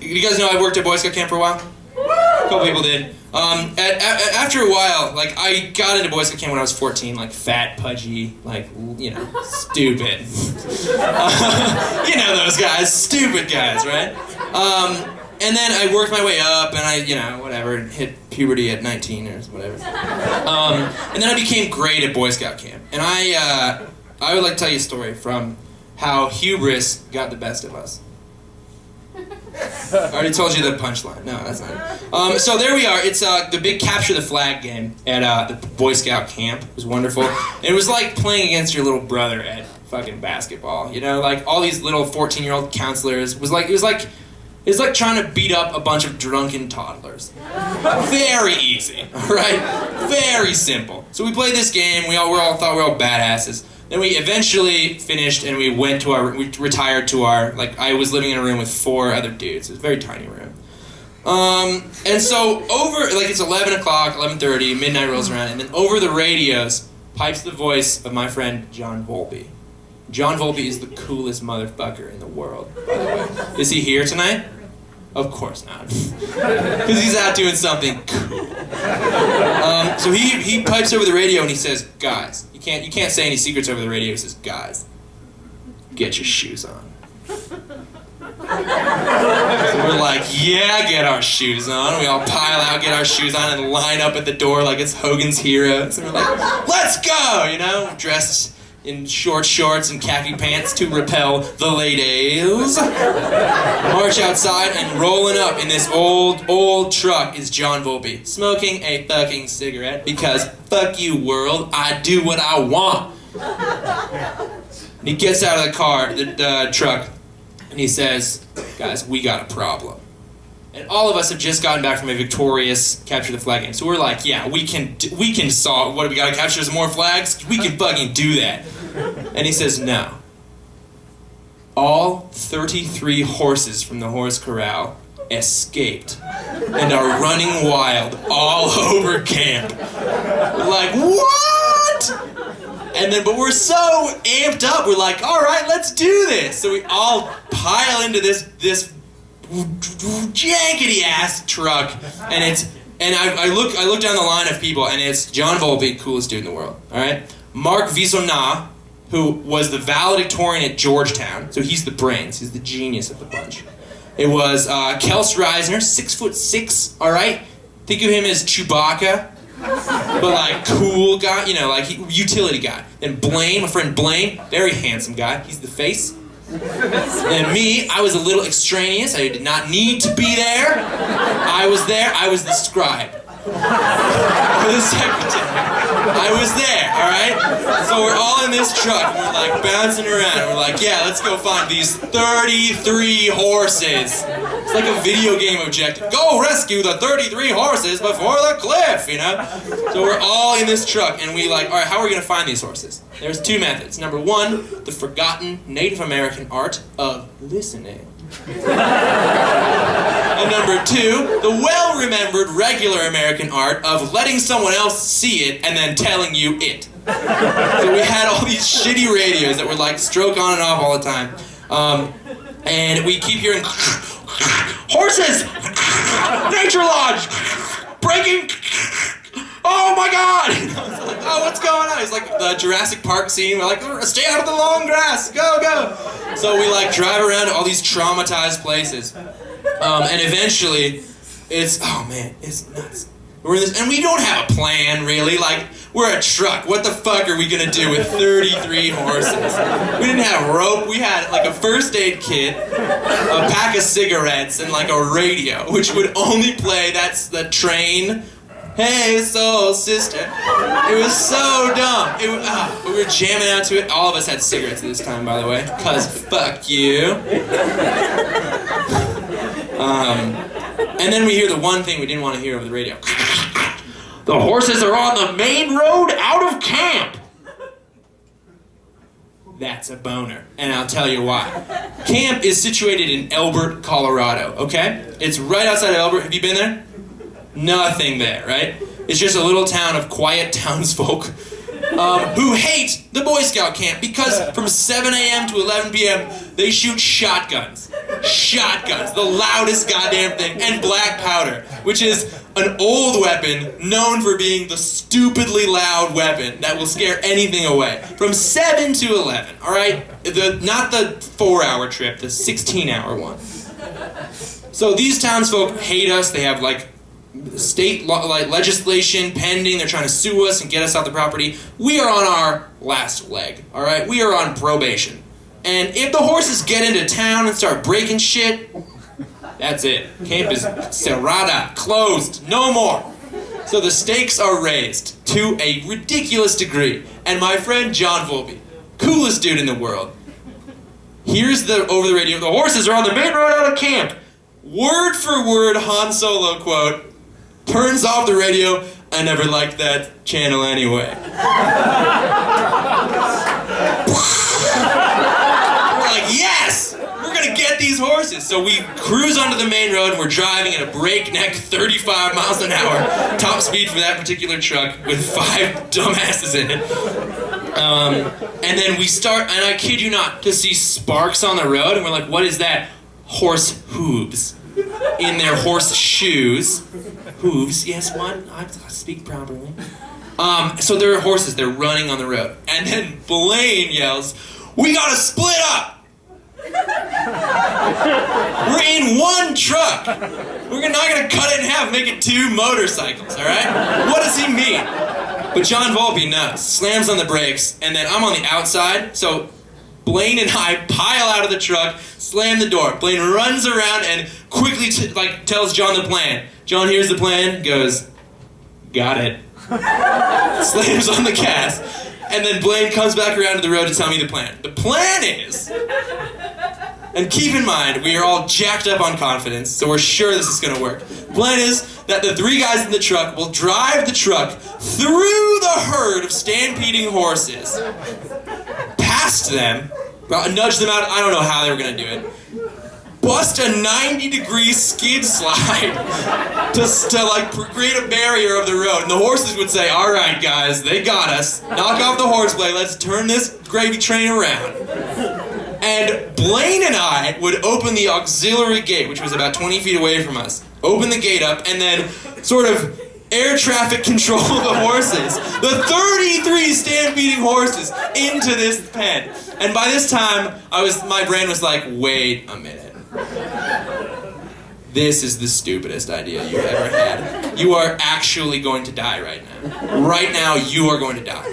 You guys know I worked at Boy Scout camp for a while? A couple people did. After a while, like, I got into Boy Scout camp when I was 14, like, fat, pudgy, like, you know, stupid. You know those guys, stupid guys, right? And then I worked my way up, and I, you know, whatever, hit puberty at 19 or whatever. And then I became great at Boy Scout camp. And I would like to tell you a story from how hubris got the best of us. I already told you the punchline. No, that's not it. So there we are. It's the big capture the flag game at the Boy Scout camp. It was wonderful. It was like playing against your little brother at fucking basketball. You know, like all these little 14-year-old counselors. It was like trying to beat up a bunch of drunken toddlers. Very easy, all right? Very simple. So we played this game. We all thought we were all badasses. Then we eventually finished, and we retired to our, like, I was living in a room with 4 other dudes. It was a very tiny room. And so it's 11 o'clock, 11:30, midnight rolls around, and then over the radios pipes the voice of my friend John Volpe. John Volpe is the coolest motherfucker in the world, by the way. Is he here tonight? Of course not. Because he's out doing something cool. So he pipes over the radio and he says, guys, you can't say any secrets over the radio. He says, guys, get your shoes on. So we're like, yeah, get our shoes on. We all pile out, get our shoes on, and line up at the door like it's Hogan's Heroes. And we're like, let's go, you know, dressed in short shorts and khaki pants to repel the ladies. March outside, and rolling up in this old truck is John Volpe, smoking a fucking cigarette because fuck you world, I do what I want. And he gets out of the car, the truck, and he says, guys, we got a problem. And all of us have just gotten back from a victorious capture the flag game. So we're like, yeah, we can solve, what do we gotta capture some more flags? We can fucking do that. And he says, no. All 33 horses from the horse corral escaped and are running wild all over camp. We're like, what? And then, but we're so amped up, we're like, all right, let's do this. So we all pile into this jankety ass truck, and I look down the line of people, and it's John Volpe, coolest dude in the world. All right, Mark Visona, who was the valedictorian at Georgetown, so he's the brains, he's the genius of the bunch. It was Kels Reisner, 6'6", all right. Think of him as Chewbacca, but like cool guy, you know, like utility guy. And Blaine, my friend Blaine, very handsome guy. He's the face. And me, I was a little extraneous. I did not need to be there. I was there. I was the scribe. Or the secretary. I was there, alright? So we're all in this truck, and we're like bouncing around, and we're like, yeah, let's go find these 33 horses. It's like a video game objective. Go rescue the 33 horses before the cliff, you know? So we're all in this truck, and we like, alright, how are we gonna find these horses? There's 2 methods. Number 1, the forgotten Native American art of listening. And number 2, the well-remembered regular American art of letting someone else see it and then telling you it. So we had all these shitty radios that were like stroke on and off all the time. And we keep hearing horses! Nature Lodge! Breaking! Oh my god! I was like, oh, what's going on? It's like the Jurassic Park scene. We're like, stay out of the long grass, go! So we like drive around to all these traumatized places. And eventually, it's nuts. We're in this, and we don't have a plan, really. Like, we're a truck. What the fuck are we gonna do with 33 horses? We didn't have rope. We had like a first aid kit, a pack of cigarettes, and like a radio, which would only play That's the Train. Hey, soul sister. It was so dumb. We were jamming out to it. All of us had cigarettes at this time, by the way, because fuck you. And then we hear the one thing we didn't want to hear over the radio. The horses are on the main road out of camp. That's a boner, and I'll tell you why. Camp is situated in Elbert, Colorado, okay? It's right outside of Elbert. Have you been there? Nothing there, right? It's just a little town of quiet townsfolk who hate the Boy Scout camp because from 7 a.m. to 11 p.m. they shoot shotguns. Shotguns, the loudest goddamn thing, and black powder, which is an old weapon known for being the stupidly loud weapon that will scare anything away. From 7 to 11, all right? Not the 4-hour trip, the 16-hour one. So these townsfolk hate us. They have like state legislation pending. They're trying to sue us and get us off the property. We are on our last leg, all right? We are on probation. And if the horses get into town and start breaking shit, that's it. Camp is cerrada, closed, no more. So the stakes are raised to a ridiculous degree. And my friend John Volpe, coolest dude in the world, hears over the radio, the horses are on the main road out of camp. Word for word Han Solo quote, turns off the radio, I never liked that channel anyway. Yes! We're gonna get these horses! So we cruise onto the main road and we're driving at a breakneck 35 miles an hour, top speed for that particular truck with 5 dumbasses in it. And then we start, and I kid you not, to see sparks on the road, and we're like, what is that? Horse hooves in their horse shoes. Hooves, yes, what? I speak properly. So there are horses, they're running on the road. And then Blaine yells, we gotta split up! We're in one truck. We're not gonna cut it in half, make it 2 motorcycles, alright? What does he mean? But John Volpe knows, slams on the brakes, and then I'm on the outside, so Blaine and I pile out of the truck, slam the door. Blaine runs around and quickly tells John the plan. John hears the plan, goes, got it. Slams on the gas. And then Blaine comes back around to the road to tell me the plan. The plan is, and keep in mind, we are all jacked up on confidence, so we're sure this is going to work. The plan is that the 3 guys in the truck will drive the truck through the herd of stampeding horses, past them, nudge them out, I don't know how they were going to do it, bust a 90-degree skid slide to create a barrier of the road. And the horses would say, all right, guys, they got us. Knock off the horseplay. Let's turn this gravy train around. And Blaine and I would open the auxiliary gate, which was about 20 feet away from us, open the gate up, and then sort of air traffic control the horses, the 33 stampeding horses, into this pen. And by this time, my brain was like, wait a minute. This is the stupidest idea you've ever had. You are actually going to die right now. Right now, you are going to die.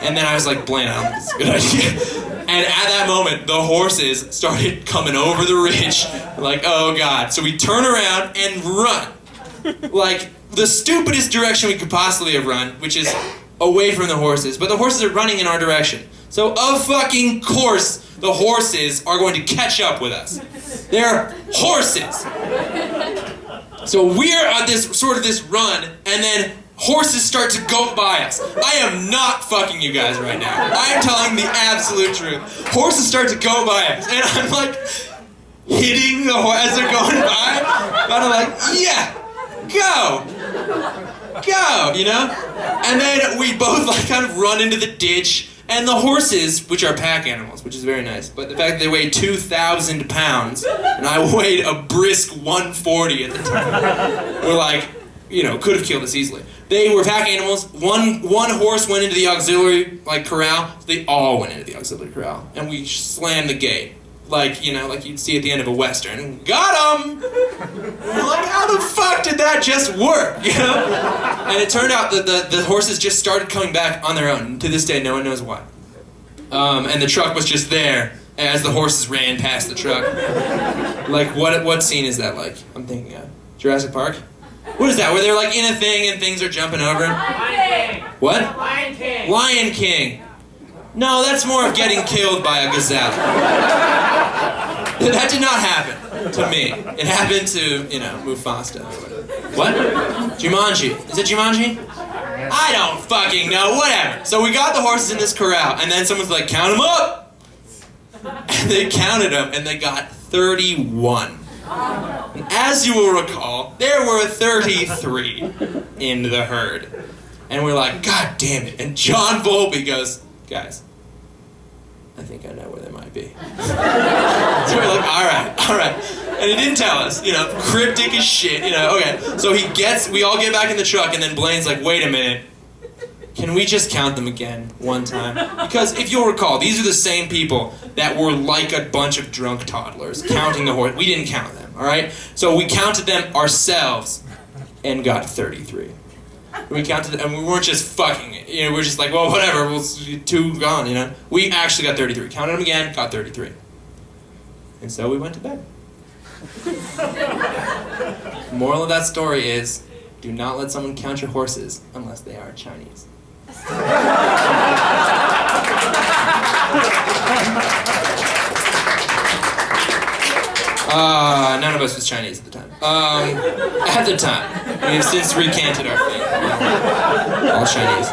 And then I was like, Blaine, I don't think this is a good idea. And at that moment, the horses started coming over the ridge. Like, oh God. So we turn around and run. Like, the stupidest direction we could possibly have run, which is away from the horses. But the horses are running in our direction. So, of fucking course, the horses are going to catch up with us. They're horses. So we're at this run, and then horses start to go by us. I am not fucking you guys right now. I am telling the absolute truth. Horses start to go by us, and I'm like hitting the horse as they're going by. And I'm like, yeah, go, you know? And then we both kind of run into the ditch. And the horses, which are pack animals, which is very nice, but the fact that they weigh 2,000 pounds, and I weighed a brisk 140 at the time, were like, could have killed us easily. They were pack animals. One horse went into the auxiliary corral. So they all went into the auxiliary corral, and we slammed the gate, like you'd see at the end of a western. Got 'em! Like, how the fuck did that just work? And it turned out that the horses just started coming back on their own. To this day, no one knows why. And the truck was just there as the horses ran past the truck. Like, what scene is that like? I'm thinking of Jurassic Park. What is that? Where they're in a thing and things are jumping over them? Lion King. What? Lion King. Lion King. No, that's more of getting killed by a gazelle. That did not happen to me. It happened to, Mufasa. What? Jumanji. Is it Jumanji? I don't fucking know. Whatever. So we got the horses in this corral, and then someone's like, count them up! And they counted them, and they got 31. And as you will recall, there were 33 in the herd. And we're like, God damn it. And John Volpe goes, guys, I think I know where they might be. So we're like, all right. And he didn't tell us, cryptic as shit, okay. So we all get back in the truck, and then Blaine's like, wait a minute. Can we just count them again one time? Because if you'll recall, these are the same people that were like a bunch of drunk toddlers counting the horse. We didn't count them, all right? So we counted them ourselves and got 33. We counted, and we weren't just fucking it. We're just like, well, whatever, we'll 2 gone, We actually got 33. Counted them again, got 33. And so we went to bed. Moral of that story is, do not let someone count your horses unless they are Chinese. None of us was Chinese at the time. At the time. We have since recanted our faith. All Chinese.